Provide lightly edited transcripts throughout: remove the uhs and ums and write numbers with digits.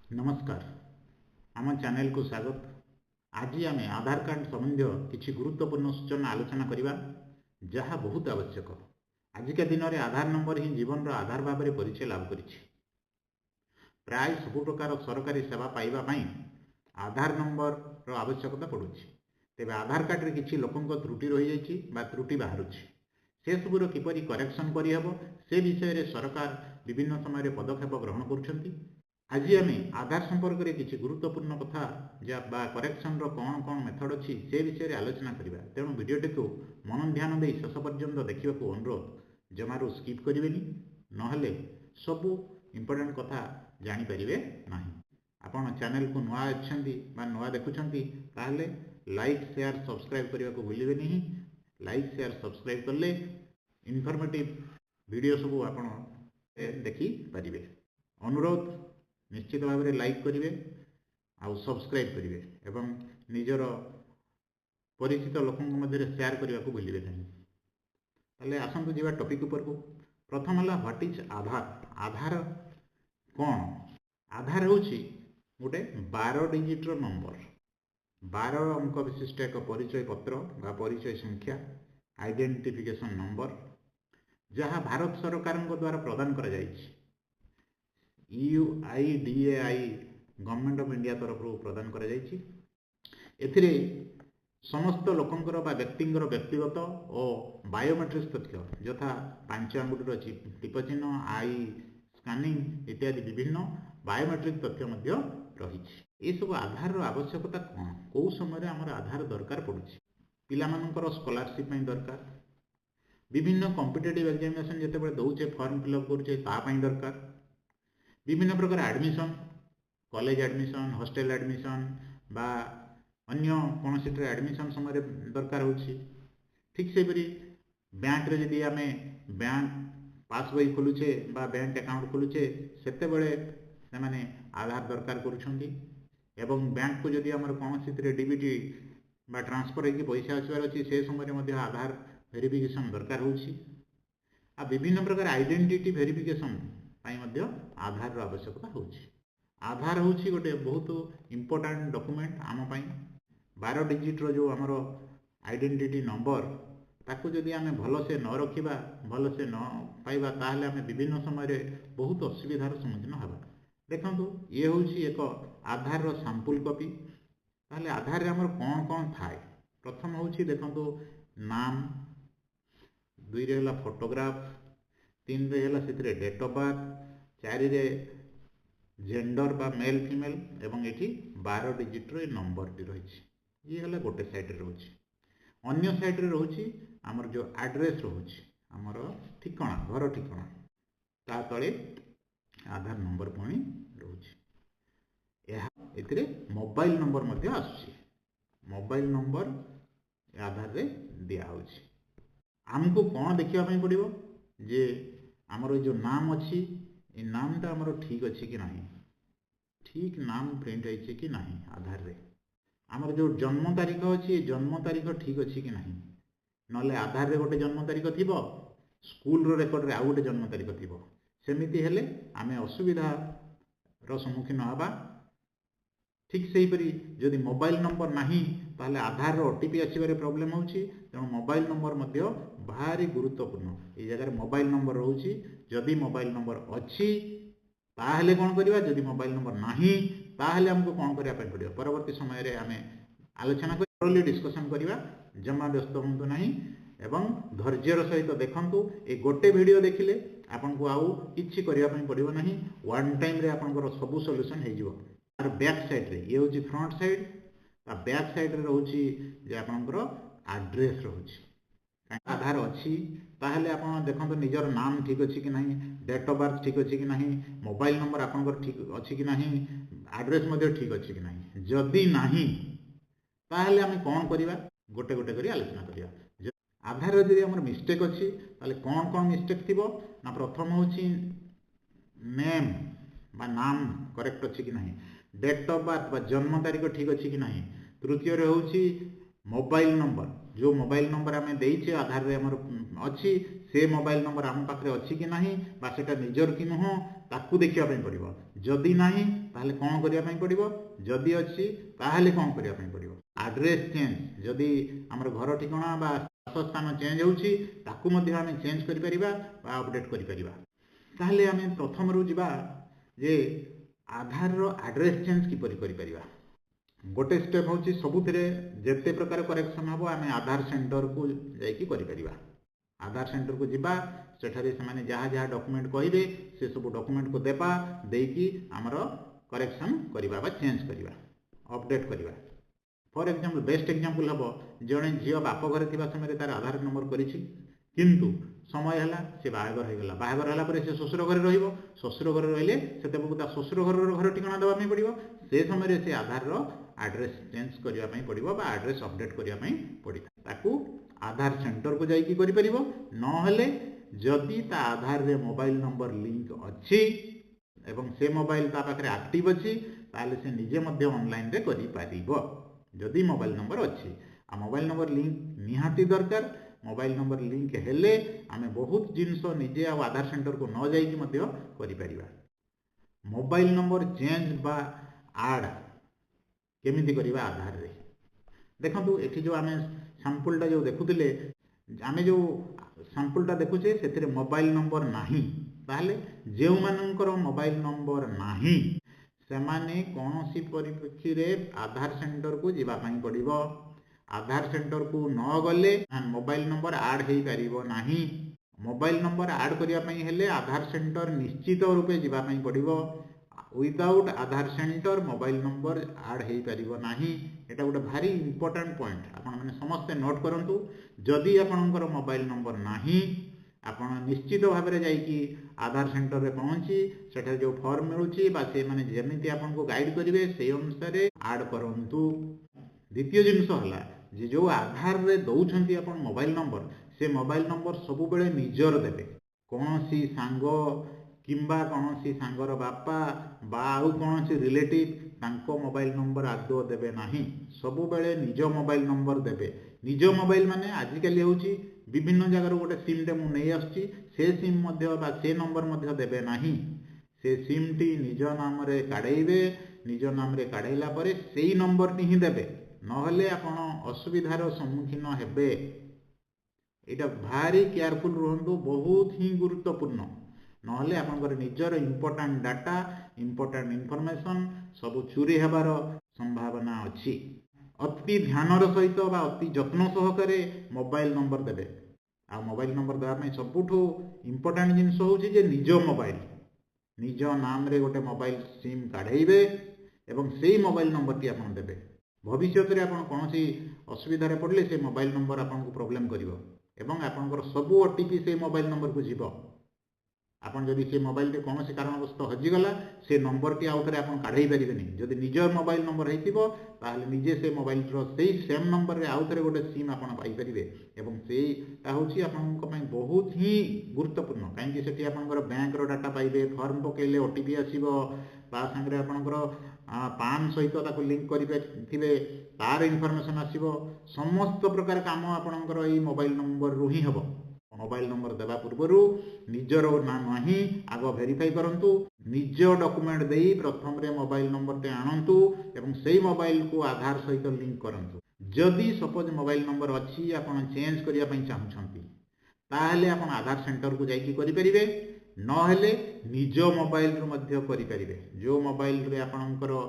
नमस्कार आम चैनल को स्वागत। आज आम आधार कार्ड संबंधी किसी गुरुत्वपूर्ण सूचना आलोचना करवा जहाँ बहुत आवश्यक। आजिका दिन में आधार नंबर ही जीवन आधार भाव में परिचय लाभ कर प्राय सब प्रकार सरकारी सेवा पाइबापी आधार नंबर आवश्यकता पड़ुछि। तेबे आधार कार्ड रे किछि लोकंक त्रुटि रही जाइछि बा त्रुटि बाहरुछि से सबुर किपरि करेक्शन करिहबो से विषय रे सरकार विभिन्न समय पदक्षेप ग्रहण करुछन्ति। आज आम आधार संपर्क में किसी गुरुत्वपूर्ण कथा बा करेक्शन कौन कौन मेथड अच्छी से विषय में आलोचना करवा। तेणु भिडियोटी को मन ध्यान दे शेष पर्यंत देखा अनुरोध। जमारू स्किप करेंगे नहले सबू इम्पोर्टेंट कथा जानीपारे ना। आपण चैनल को नुआ अच्छा नुआ देखुंट ताहले लाइक शेयर सब्सक्राइब करने को भूलिए नहीं। लाइक शेयर सब्सक्राइब कले इनफॉर्मेटिव वीडियो सब आपण देखी पारिबे। अनुरोध निश्चित भाव में लाइक करेंगे आउ सब्सक्राइब करेंगे एवं निजर परिचित लोकों मध्य शेयर करने को भूलिए नहीं। ताले आसंतु जीवा टॉपिक ऊपर को। प्रथम है व्हाट इज आधार। आधार कौन? आधार होची गोटे 12 डिजिट नंबर, 12 अंक विशिष्ट एक परिचय पत्र बा परिचय संख्या आइडेंटिफिकेशन नंबर जहाँ भारत सरकार द्वारा प्रदान करा जायछि। UIDAI गवर्नमेंट ऑफ इंडिया तरफ प्रदान करा जायछि। एथिरे समस्त लोकंकर बा व्यक्तिंकर व्यक्तिगत और बायोमेट्रिक्स तथ्य यथा 5 आंगुठीर टिप चिन्ह, आई स्कानिंग इत्यादि विभिन्न बायोमेट्रिक तथ्य मध्य रहिछि। ए सब आधार आवश्यकता कौन? कौ समय आमर आधार दरकार पड़ुछि? पिलामानंकर स्कॉलरशिप पई दरकार, विभिन्न कॉम्पिटिटिव एग्जामिनेशन जेतेबेले दउचे फॉर्म फिलअप करूचे ता पई दरकार, विभिन्न प्रकार admission college admission, hostel admission बा अन्य कौन सी एडमिशन समय दरकार होछि। ठीक से परी बैंक रे जदि आमे बैंक पासबुक खोलुचे बा बैंक अकाउंट खोलुचे सेते बेले से माने आधार दरकार करूछंती। एवं बैंक को जदि हमर कौन सी डीबीटी बा ट्रांसफर होगी पैसा आसबार अच्छी से समय मध्य आधार वेरिफिकेशन दरकार होछि। आ विभिन्न प्रकार आइडेंटिटी वेरिफिकेशन पाई मध्य आधार आवश्यकता होछि। आधार होछि गोटे बहुत इंपोर्टेंट डॉक्यूमेंट आम पाई। 12 डिजिट जो आमर आइडेंटिटी नंबर ताकू जदि आमे भल से न रखिबा, भल से न पाइबा ताहले आमे विभिन्न समय बहुत असुविधार सम्मुखीन हबा। देखंतु ये होछि एक आधार सैंपल कॉपी। ताहले आधार रे आमर कौन कौन थाए? प्रथम होछि देखंतु नाम, 2 रे हला फोटोग्राफ, 3 रे हला सेतरे डेट ऑफ बर्थ, 4 रे जेंडर बा मेल फीमेल एवं एठी 12 डिजिट रो नंबर टी रहिछि। ये हला गोटे साइड रे रहउछि। अन्य साइड रे रहउछि हमर जो एड्रेस रहउछि, हमर ठिकाना, घर ठिकाना, ता तळे आधार नंबर पनि रहउछि। एहा एथिरे मोबाइल नंबर मध्ये आसुछि। मोबाइल नंबर आधार रे दिया होछि। हमको कौन देखिया पई पड़िबो जे हमर जो नाम अच्छी ये नामटा हमर ठीक अच्छी कि नहीं, ठीक नाम प्रिंट होइछे कि नहीं आधार रे। हमर जो जन्म तारीख अच्छी जन्म तारीख ठीक अच्छी कि नहीं, नले आधार रे गोटे जन्म तारीख थिबो, स्कूल रो रेकर्ड रे आ गोटे जन्म तारीख थिबो। सेमिति हेले आमे असुविधा रो सम्मुखीन हबा। ठीक से परी जदि मोबाइल नंबर नहीं ताहले आधार रो ओटीपी आसीबारे प्रॉब्लम होउछि। तेणु मोबाइल नंबर मध्य भारी गुरुत्वपूर्ण। ये जगह मोबाइल नंबर रहउछि। जदि मोबाइल नंबर अच्छी ताहले कौन करिबा, जदि मोबाइल नंबर नहीं ताहले हमको कौन करिया पय पड़ियो। परवर्ती समय रे आमे आलोचना करी डिस्कशन करिबा। जमा व्यस्त होंतु नहीं एवं धैर्यर सहित देखंतु। ए गोटे वीडियो देखिले आपन को आउ किछि करिया पय पड़िबो नहीं। वन टाइम रे आपनकर सब सॉल्यूशन हे जिवो। आर बैक साइड रे ये होची फ्रंट साइड, ता बैक साइड रे रहउची जे आपनकर एड्रेस रहउची। आधार अच्छी ताहले आपण देखंतु निजर नाम ठीक अच्छी कि नहीं, डेट ऑफ बर्थ ठीक अच्छी कि नहीं, मोबाइल नंबर आपनकर ठीक अच्छी कि नहीं, एड्रेस मध्य ठीक अच्छी कि नहीं। जदि नहीं ताहले आमे कोन करिबा, गोटे गोटे करी आलोचना करिया। आधार जदि हमर मिस्टेक अच्छी ताहले कोन कोन मिस्टेक थिबो ना, प्रथम होची नेम बा नाम करेक्ट अच्छी कि नहीं, डेट ऑफ बर्थ बा जन्म तारीख ठीक अच्छी कि नहीं, तृतीय रे होची मोबाइल नंबर, जो मोबाइल नंबर आम देचे आधार रे हमर अच्छी से मोबाइल नंबर आम पाखे अच्छी कि नहीं बा सेटा निजर कि नुह ताकू देखिया पई पड़िबो। जदि नहीं ताहले कौन करने पड़ो जदि अच्छी ताहले कौन करने पड़ो एड्रेस चेंज जदि आमर घर ठिकाना बा स्थान चेंज होउछि ताकू मध्ये आमे चेंज करि परिबा बा अपडेट करि परिबा ताहले आमे प्रथम रु जिबा जे आधार रो एड्रेस चेंज किपरि करि परिबा गोटे स्टेप होउछि सबुथिरे जेते प्रकार करेक्शन हबो आमे आधार सेंटर को जाइकी करि परिबा आधार सेंटर को जिबा सेठारे से जहाँ जहाँ डॉक्यूमेंट कहिबे से सब डॉक्यूमेंट को देबा देकी हमरो करेक्शन करिबा बा चेंज करिबा अपडेट करिबा फॉर एग्जांपल बेस्ट एग्जांपल हबो जणे झियो बाप घरे थिबा समय तार आधार नंबर करिछि किंतु समय हला से बाहागर हो गला बाहागर हला परे से ससुर घरे रहिबो ससुर घरे रहिले सेते बकुता ससुर घर ठिकाना देबा पई पड़िबो से समय रे से आधार रो एड्रेस चेंज करिया पई पड़िबो बा एड्रेस अपडेट करिया पई पड़िता ताकू आधार सेंटर को जाइकी करि परिबो न हले जदि ता आधार रे मोबाइल नंबर लिंक अच्छी एवं से मोबाइल ता पाखरे एक्टिव अच्छी ताले से निजे मध्य ऑनलाइन रे करि पारिबो जदि मोबाइल नंबर अच्छी आ मोबाइल नंबर लिंक निहाती दरकार मोबाइल नंबर लिंक हेले आमे बहुत जिनस निजे आ आधार सेंटर को न जाइकी मध्य करि परिबा मोबाइल नंबर चेंज बा ऐड केमिति करिबा आधार रे देखंतु एठी जो आमे सैंपलटा जो देखुतिले आमे जो सैंपलटा देखुचे सेथिरे मोबाइल नंबर नाही ताहले जेउ मानकर मोबाइल नंबर नाही सेमाने कोनोसी परिप्रेक्षी रे आधार सेंटर को जिबा पई पड़िबो आधार सेंटर को न गले मोबाइल नंबर ऐड हेई परिबो नाही मोबाइल नंबर ऐड करिया पई हेले आधार सेंटर निश्चित रूपे जिबा पई पड़िबो विदाउट आधार सेंटर मोबाइल नंबर ऐड हेई परिबो नाही एटा गोटे भारी इंपोर्टेंट पॉइंट आपण माने समस्त नोट करंतु जदि आपणकर मोबाइल नंबर नाही आपण निश्चित भाव में जाइकी आधार सेंटर रे पहुंची सेठा जो फॉर्म मिलुची बा से माने जेमिति आपन को गाइड करिवे से अनुसार ऐड करंतु द्वितीय जिंस हला जे जो आधार रे दउछंती आपन मोबाइल नंबर से मोबाइल नंबर सब बेले निजर देबे कोनोसी सांगो किंबा कोनोसी सांगर बापा बा आउ कोनोसी रिलेटिव तांको मोबाइल नंबर आदो देबे नाही सब बेले निज मोबाइल नंबर देबे निज मोबाइल माने आजिकल होउची विभिन्न जगह गोटे सिम टे मु नहीं आसची से सिम मध्य बा से नंबर मध्य देबे नाही से सिम टी निज नाम रे काढैबे निज नाम रे काढैला परे सेही नंबर टी ही देबे नहले आपण असुविधार सम्मुखीन हेबे एटा भारी केयरफुल रहंतु बहुत ही गुरुत्वपूर्ण नहले आपनकर निजर इंपोर्टेंट डाटा इंपोर्टेंट इनफॉरमेशन सब चोरी हेबार संभावना अछि अति ध्यानर सहित बा अति जत्न सहकारे मोबाइल नंबर देबे आ मोबाइल नंबर देबा में सबुठो इंपोर्टेंट जिंस होउछि जे निज मोबाइल निज नाम रे गोटे मोबाइल सिम काढैबे एवं सेही मोबाइल नंबर टी आपन देबे भविष्य रे आपन कोनोसी असुविधा रे पड़ले से मोबाइल नंबर आपन को प्रॉब्लम करिवो एवं आपनकर सब ओटीपी से मोबाइल नंबर को जीवो आपन जदि से मोबाइल रे कोनोसी कारणवश हजिगला से नंबर टी आउथरे आपन काढै परिबेनी जदि निजर मोबाइल नंबर हेतिबो ताहले निजे से मोबाइल रो सेही सेम नंबर रे आउथरे गोटे सिम आपन पाई परिबे एवं सेही ता होछि आपन को पई बहुत ही गुरुत्वपूर्ण काहे कि सेठी आपनकर बैंक रो डाटा पाइबे फॉर्म पकेले ओटीपी आसीबो ता संगरे आपनकर पान सहित ताको लिंक करिबे थिबे तार इनफॉरमेशन आसीबो समस्त प्रकार काम आपनकर एई मोबाइल नंबर रु ही हबो मोबाइल नंबर देवा पूर्वरु निजर नाम ही आग वेरीफाई करंतु निज डॉक्यूमेंट देई प्रथम रे मोबाइल नंबर ते आनंतु एवं सेही मोबाइल को आधार सहित लिंक करंतु जदि सपोज मोबाइल नंबर अच्छी आपन चेंज करिया पई चाहुछंती ताहले आपन आधार सेंटर को जाइकी करि परिबे न हेले निज मोबाइल रो मध्य करि परिबे जो मोबाइल रे आपनकर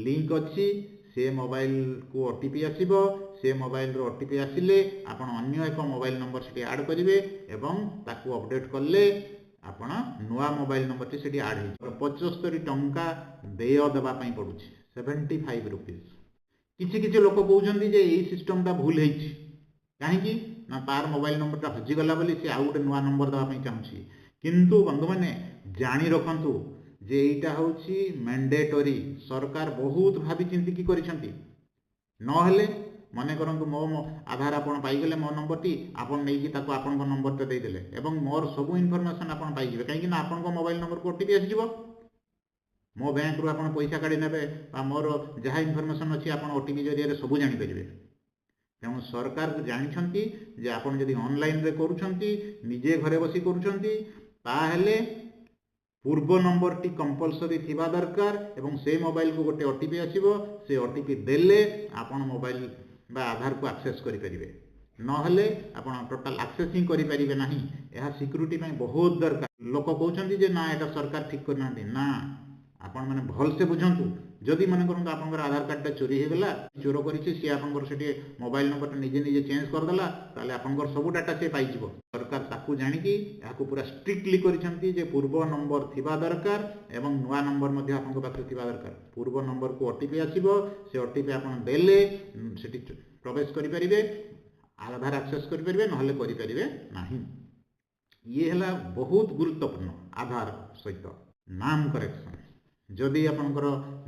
लिंक अच्छी से मोबाइल को ओटीपी आसीबो से मोबाइल रो ओटीपी आसिले आपण अन्य एक मोबाइल नंबर सेठी ऐड करिवे एवं ताकू अपडेट करले आपण नुवा मोबाइल नंबर टी सेठी ऐड हे 75 टंका देय देबा पई पडुछि 75 रुपीस किछि किछि लोक कहउछन्ती जे एई सिस्टम ता भूल हेछि काहे कि ना तार मोबाइल नंबर ता हजि गला बोली से आउ गोटे नुवा नंबर देबा पई चाहुछि किंतु बंधु माने जानि रखंतु जे एटा होछि मैंडेटरी सरकार बहुत भाबी चिंती की करिसंती न हेले मने करंतु मो आधार आपण पाई गेले मो नंबर टी आपण नै कि ताको आपण को नंबर ते दे देले एवं मोर सब इनफॉरमेशन आपण पाई जिवे काहे कि ना आपण को मोबाइल नंबर को ओटीपी आसी जिवो मो बैंक रु आपण पैसा काढी नेबे आ मोर जहा इनफॉरमेशन अछि आपण ओटीपी जरिया रे सब जानि परिबे तेणु सरकार जानिछंती जे आपण जदि ऑनलाइन रे करूछंती निजे घरे बसी करूछंती ताहेले पूर्व नंबर टी कंपलसरी थिबा दरकार एवं से मोबाइल को गोटे ओटीपी आसीबो से ओटीपी देले आपण मोबाइल बा आधार को एक्सेस करि परिबे नहले आपण टोटल एक्सेस ही करि परिबे नाही एहा सिक्युरिटी पय बहुत दरकार लोक कहउछन्ती जे ना एटा सरकार ठीक करना ना आपण माने भल से बुझंतु जदि मन करंतु आपनकर आधार कार्ड टा चोरी हे गला चोर करिछि से आपनकर सेठी मोबाइल नंबर निजे निजे चेंज कर देला ताले आपनकर सब डाटा से पाइ जिवो सरकार ताकू जानि कि याकू पूरा स्ट्रिक्टली करिसंती जे पूर्व नंबर थिबा दरकार एवं नुवा नंबर मध्ये आपनकर पाखे थिबा दरकार पूर्व नंबर को ओटीपी आसीबो से ओटीपी आपन देले सेठी प्रवेश करि परिबे आधार एक्सेस करि परिबे नहले करि परिबे नाही ये हला बहुत गुरुत्वपूर्ण आधार सहित नाम करेक्शन जदि आपनकर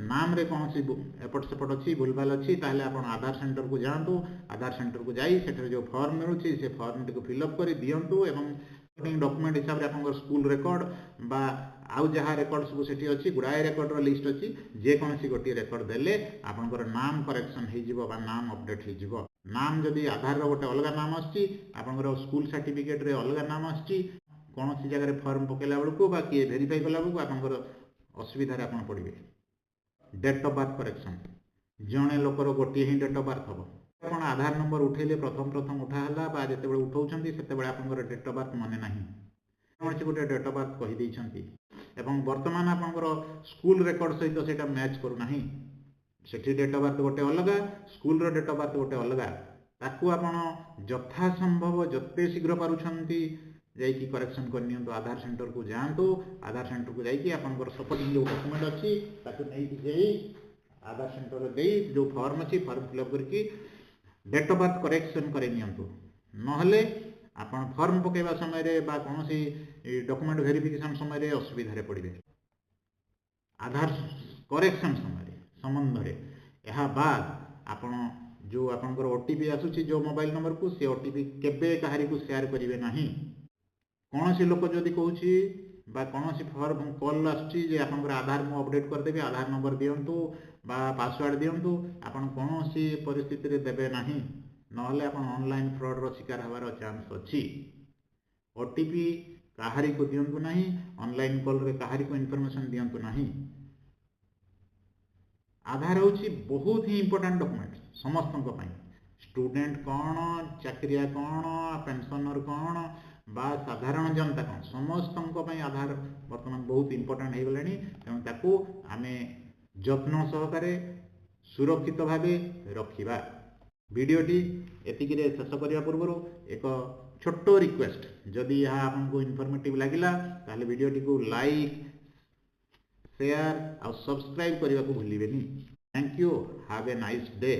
नाम रे कौन सी एपट सेपट अच्छी भूलभाल अच्छी ताहले आपण आधार सेंटर को जातु आधार सेंटर को जाई सेठरे जो फॉर्म मिलुछि से फॉर्म टिको फिलअप करी दियंतु एवं डॉक्यूमेंट हिसाब रे आपनकर स्कूल रेकॉर्ड बा आउ जहाँ रेकॉर्ड सब सेठी अच्छी गुड़ाए रेकॉर्ड रो लिस्ट अच्छी जे कौन सी गोटी रेकॉर्ड देले आपनकर नाम करेक्शन हे जिवो बा नाम अपडेट हे जिवो नाम जदि आधार रो गोटे अलग नाम आछि आपनकर स्कूल सर्टिफिकेट रे अलग नाम आछि कौन सी जगह रे फॉर्म पकेला बेलको बा किए वेरीफाई कला बेलको आपनकर असुविधा रे आपण पड़िबे डेट ऑफ बर्थ करेक्शन जणे लोकर गोटे ही डेट ऑफ बर्थ हम आपण आधार नंबर उठेले प्रथम उठा हला बा जेते बेले उठाउछंती सेते बेले आपनकर डेट ऑफ बर्थ माने नाही कोन से गोटे डेट ऑफ बर्थ कहि दैछंती एवं वर्तमान आपनकर स्कूल रेकॉर्ड सहित सेटा मैच करू नाही सेठी डेट ऑफ बर्थ गोटे अलगा स्कूल रो डेट ऑफ बर्थ गोटे अलगा ताकू आपण यथा संभव जते शीघ्र पारुछंती जाइकी करेक्शन करनी आधार सेंटर को जातु आधार सेंटर को जाइए आपनकर सपोर्टिंग जो डॉक्यूमेंट अच्छी ताकू नहीं जाई आधार सेंटर दे जो फॉर्म अच्छी फॉर्म फिलअप करके डेट ऑफ बर्थ करेक्शन करे नियंतु नहले आपण फॉर्म पकेबा समय रे बा कौन सी डॉक्यूमेंट वेरिफिकेशन समय रे असुविधा रे पड़िबे आधार करेक्शन समय रे संबंध रे एहा बाद आपण जो आपनकर ओटीपी आसुची जो मोबाइल नंबर को से ओटीपी केबे कहारी को शेयर करिवे नाही कौन सी लोक जदि कहूँ बा कौन सी फॉर्म कॉल आसुची आपनकर आधार मु अपडेट करदेबी आधार नंबर दियंतु बा पासवर्ड दियंतु आपन कौन सी परिस्थिति रे देबे नाही नहले आपन ऑनलाइन फ्रॉड रो शिकार हवार चांस अछि ओटीपी काहारी को दियंतु नाही ऑनलाइन कॉल रे काहारी को इन्फॉर्मेशन दियंतु नाही आधार होची बहुत ही इंपोर्टेंट डॉक्यूमेंट समस्तन को पई स्टूडेंट कौन चाकरिया कौन पेंशनर कौन बा साधारण जनता कौन समस्त आधार बर्तमान बहुत इंपोर्टेंट हो गलानी तेणु ताकू आमे यत्न सहकारे सुरक्षित भावे रखिबा वीडियोटी एतिकी रे शेष करिया पूर्व एक छोट रिक्वेस्ट जदि यह आपको इनफॉर्मेटिव लागिला ताले वीडियोटी को लाइक शेयर और सब्सक्राइब करने को भूलिबेनी thank you have a nice day.